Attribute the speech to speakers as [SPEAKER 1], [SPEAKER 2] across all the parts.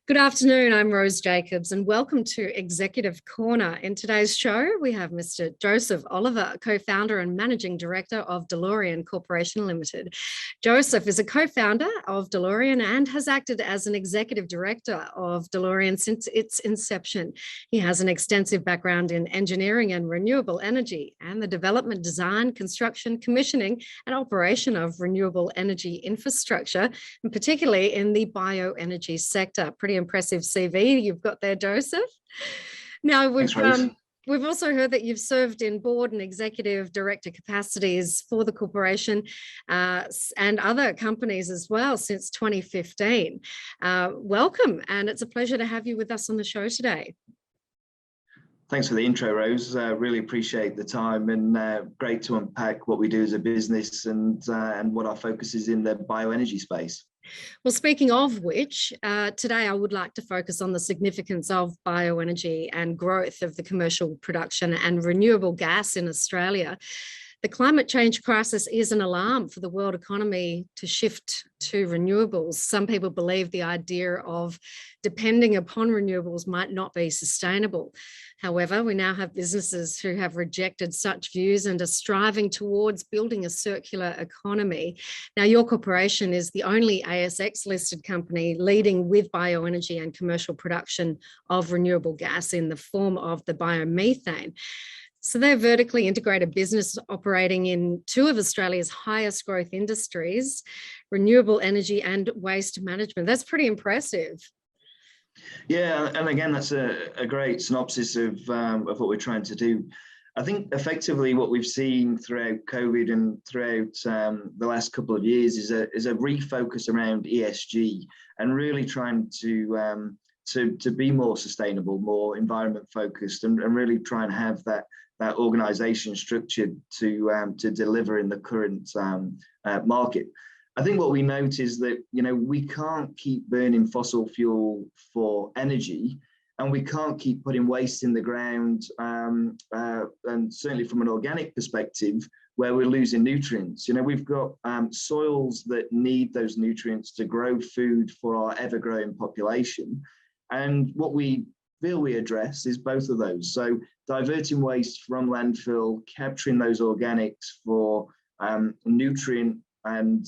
[SPEAKER 1] Good afternoon, I'm Rose Jacobs and welcome to Executive Corner. In today's show, we have Mr. Joseph Oliver, co-founder and managing director of Delorean Corporation Limited. Joseph is a co-founder of Delorean and has acted as an executive director of Delorean since its inception. He has an extensive background in engineering and renewable energy and the development, design, construction, commissioning and operation of renewable energy infrastructure, and particularly in the bioenergy sector. Pretty impressive CV you've got there, Joseph. Now, we've also heard that you've served in board and executive director capacities for the corporation and other companies as well since 2015. Welcome, and it's a pleasure to have you with us on the show today.
[SPEAKER 2] Thanks for the intro, Rose. Really appreciate the time, and great to unpack what we do as a business and what our focus is in the bioenergy space.
[SPEAKER 1] Well, speaking of which, today I would like to focus on the significance of bioenergy and growth of the commercial production and renewable gas in Australia. The climate change crisis is an alarm for the world economy to shift to renewables. Some people believe the idea of depending upon renewables might not be sustainable. However, we now have businesses who have rejected such views and are striving towards building a circular economy. Now, your corporation is the only ASX listed company leading with bioenergy and commercial production of renewable gas in the form of the biomethane. So they're a vertically integrated business operating in two of Australia's highest growth industries, renewable energy and waste management. That's pretty impressive.
[SPEAKER 2] Yeah, and again, that's a great synopsis of what we're trying to do. I think effectively what we've seen throughout COVID and throughout the last couple of years is a refocus around ESG and really trying to be more sustainable, more environment focused, and really try and have that organisation structured to deliver in the current market. I think what we note is that we can't keep burning fossil fuel for energy, and we can't keep putting waste in the ground, and certainly from an organic perspective, where we're losing nutrients. We've got soils that need those nutrients to grow food for our ever-growing population, and what we feel we address is both of those. So diverting waste from landfill, capturing those organics for nutrient and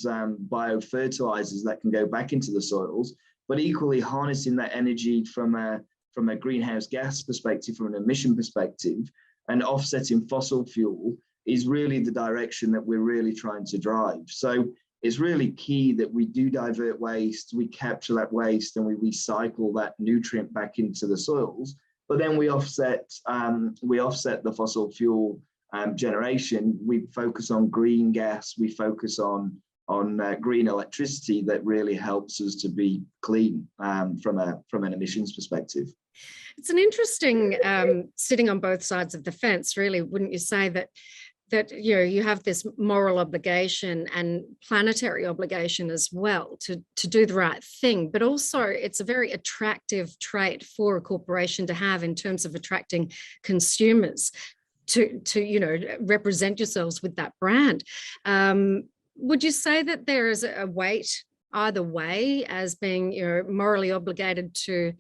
[SPEAKER 2] biofertilizers that can go back into the soils, but equally harnessing that energy from a greenhouse gas perspective, from an emission perspective, and offsetting fossil fuel is really the direction that we're really trying to drive. So it's really key that we do divert waste, we capture that waste, and we recycle that nutrient back into the soils. But then we offset the fossil fuel generation. We focus on green gas. We focus on green electricity that really helps us to be clean from an emissions perspective.
[SPEAKER 1] It's an interesting sitting on both sides of the fence, really, wouldn't you say that you have this moral obligation and planetary obligation as well to do the right thing, but also it's a very attractive trait for a corporation to have in terms of attracting consumers to represent yourselves with that brand. Would you say that there is a weight either way as being morally obligated to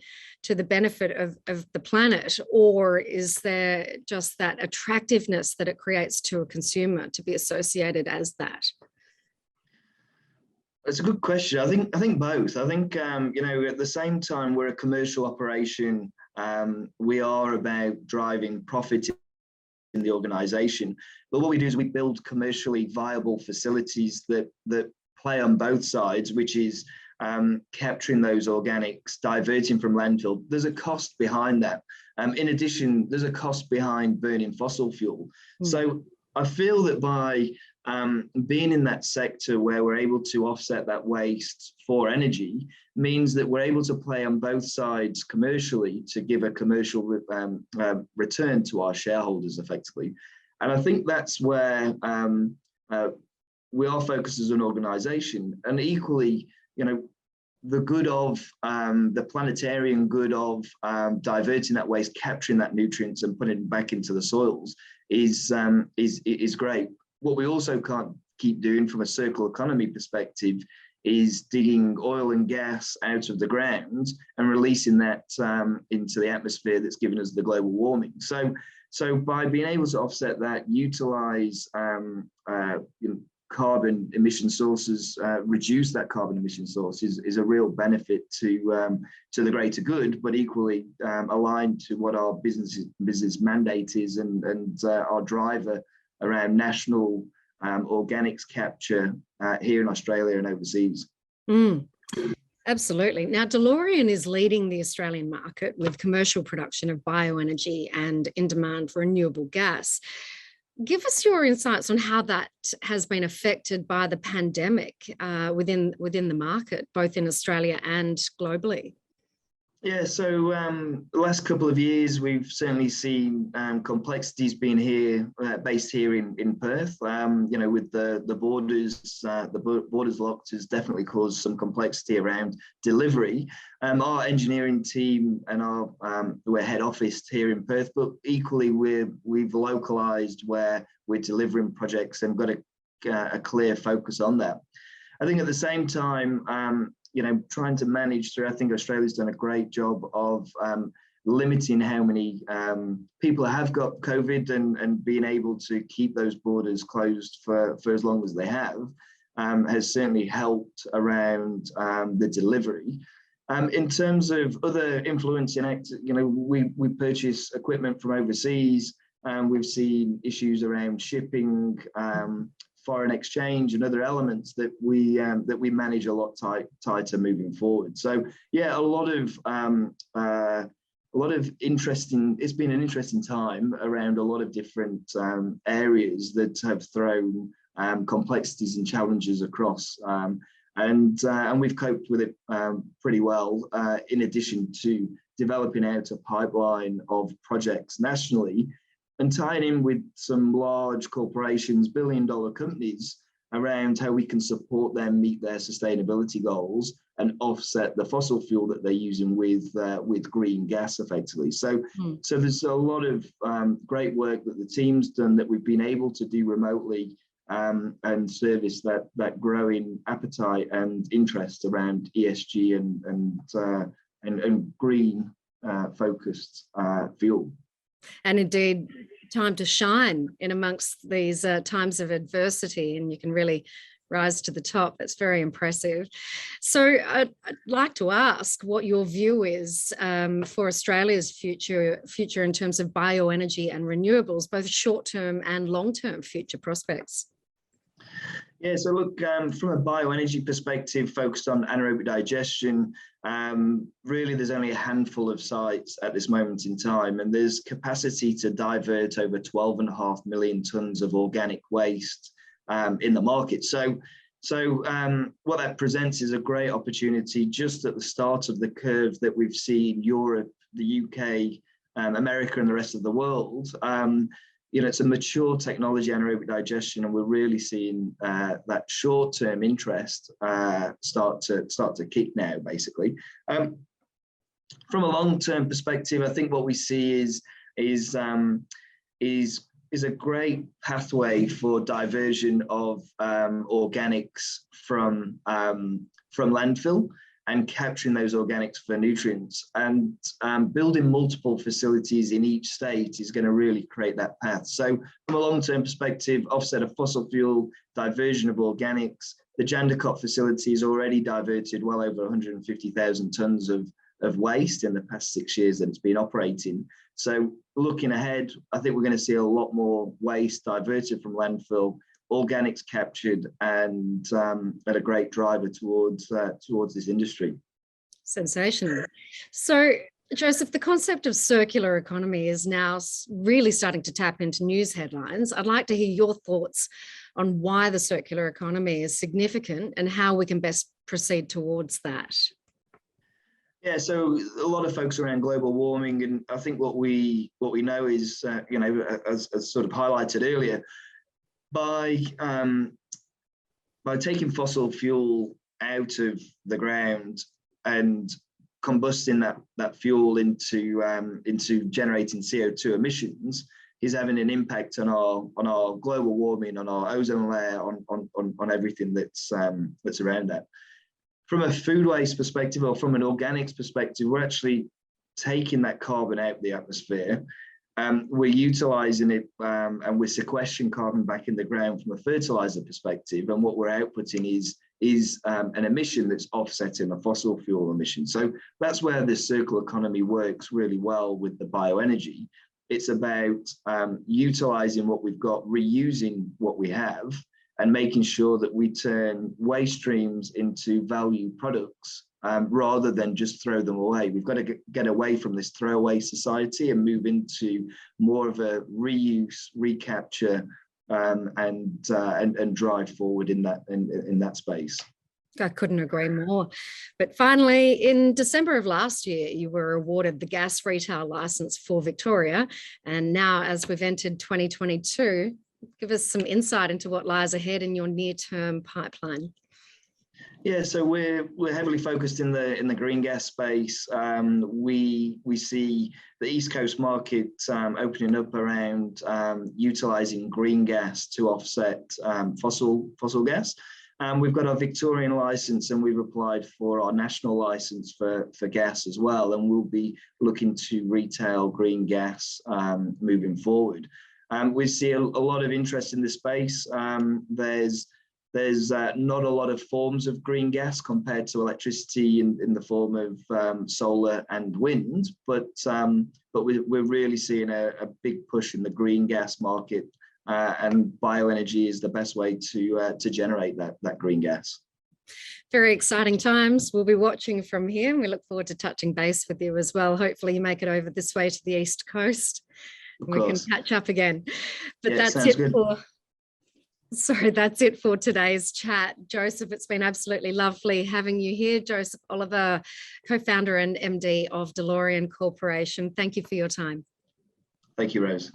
[SPEAKER 1] the benefit of the planet, or is there just that attractiveness that it creates to a consumer to be associated as that?
[SPEAKER 2] That's a good question. I think both. I think at the same time we're a commercial operation. We are about driving profit in the organization, but what we do is we build commercially viable facilities that play on both sides, which is capturing those organics, diverting from landfill. There's a cost behind that. In addition, there's a cost behind burning fossil fuel. So I feel that by being in that sector where we're able to offset that waste for energy means that we're able to play on both sides commercially to give a commercial return to our shareholders effectively. And I think that's where we are focused as an organization, and equally, the good of the planetarian good of diverting that waste, capturing that nutrients and putting it back into the soils is great. What we also can't keep doing from a circular economy perspective is digging oil and gas out of the ground and releasing that into the atmosphere that's given us the global warming. So by being able to offset that, utilize carbon emission sources, reduce that carbon emission source is a real benefit to the greater good, but equally aligned to what our business mandate is and our driver around national organics capture here in Australia and overseas.
[SPEAKER 1] Absolutely. Now, Delorean is leading the Australian market with commercial production of bioenergy and in-demand renewable gas. Give us your insights on how that has been affected by the pandemic within the market, both in Australia and globally.
[SPEAKER 2] Yeah, so the last couple of years, we've certainly seen complexities being based here in Perth. With the borders locked has definitely caused some complexity around delivery. Our engineering team and we're head office here in Perth, but equally we've localized where we're delivering projects and got a clear focus on that. I think at the same time, trying to manage through, I think Australia's done a great job of limiting how many people have got COVID and being able to keep those borders closed for as long as they have has certainly helped around the delivery. In terms of other influencing actors, we purchase equipment from overseas. We've seen issues around shipping, foreign exchange and other elements that we manage a lot tighter moving forward. So yeah, a lot of interesting. It's been an interesting time around a lot of different areas that have thrown complexities and challenges across, and we've coped with it pretty well. In addition to developing out a pipeline of projects nationally, and tying in with some large corporations, billion-dollar companies, around how we can support them meet their sustainability goals and offset the fossil fuel that they're using with green gas effectively. So there's a lot of great work that the team's done that we've been able to do remotely and service that growing appetite and interest around ESG and green focused fuel.
[SPEAKER 1] And indeed, time to shine in amongst these times of adversity, and you can really rise to the top. It's very impressive. So I'd like to ask what your view is for Australia's future in terms of bioenergy and renewables, both short-term and long-term future prospects.
[SPEAKER 2] Yeah, so look, from a bioenergy perspective, focused on anaerobic digestion, really there's only a handful of sites at this moment in time, and there's capacity to divert over 12.5 million tonnes of organic waste in the market. So what that presents is a great opportunity just at the start of the curve that we've seen Europe, the UK, America and the rest of the world. It's a mature technology, anaerobic digestion, and we're really seeing that short-term interest start to kick now, basically. From a long-term perspective, I think what we see is a great pathway for diversion of organics from landfill and capturing those organics for nutrients, and building multiple facilities in each state is going to really create that path. So from a long-term perspective, offset of fossil fuel, diversion of organics. The Jandakot facility has already diverted well over 150,000 tonnes of waste in the past 6 years that it's been operating. So looking ahead, I think we're going to see a lot more waste diverted from landfill, organics captured, and a great driver towards this industry.
[SPEAKER 1] Sensational. So, Joseph, the concept of circular economy is now really starting to tap into news headlines. I'd like to hear your thoughts on why the circular economy is significant and how we can best proceed towards that.
[SPEAKER 2] Yeah, so a lot of folks around global warming, and I think what we know is, as sort of highlighted earlier, by taking fossil fuel out of the ground and combusting that fuel into generating CO2 emissions, is having an impact on our global warming, on our ozone layer, on everything that's around that. From a food waste perspective, or from an organics perspective, we're actually taking that carbon out of the atmosphere. We're utilizing it and we're sequestering carbon back in the ground from a fertilizer perspective. And what we're outputting is an emission that's offsetting a fossil fuel emission. So that's where the circular economy works really well with the bioenergy. It's about utilizing what we've got, reusing what we have, and making sure that we turn waste streams into value products rather than just throw them away. We've got to get away from this throwaway society and move into more of a reuse, recapture, and drive forward in that space.
[SPEAKER 1] I couldn't agree more. But finally, in December of last year, you were awarded the gas retail license for Victoria. And now, as we've entered 2022, give us some insight into what lies ahead in your near-term pipeline.
[SPEAKER 2] Yeah, so we're heavily focused in the green gas space. We see the East Coast market opening up around utilising green gas to offset fossil gas. We've got our Victorian licence, and we've applied for our national licence for gas as well, and we'll be looking to retail green gas moving forward. We see a lot of interest in this space. There's not a lot of forms of green gas compared to electricity in the form of solar and wind, but we're really seeing a big push in the green gas market. And bioenergy is the best way to generate that green gas.
[SPEAKER 1] Very exciting times. We'll be watching from here, and we look forward to touching base with you as well. Hopefully you make it over this way to the East Coast. We can catch up again. But yeah, that's it for today's chat. Joseph, it's been absolutely lovely having you here. Joseph Oliver, co-founder and MD of Delorean Corporation. Thank you for your time.
[SPEAKER 2] Thank you, Rose.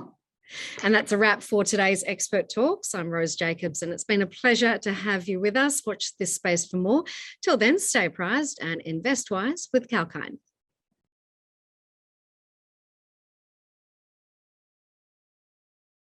[SPEAKER 1] And that's a wrap for today's Expert Talks. I'm Rose Jacobs, and it's been a pleasure to have you with us. Watch this space for more. Till then, stay apprised and invest wise with Kalkine.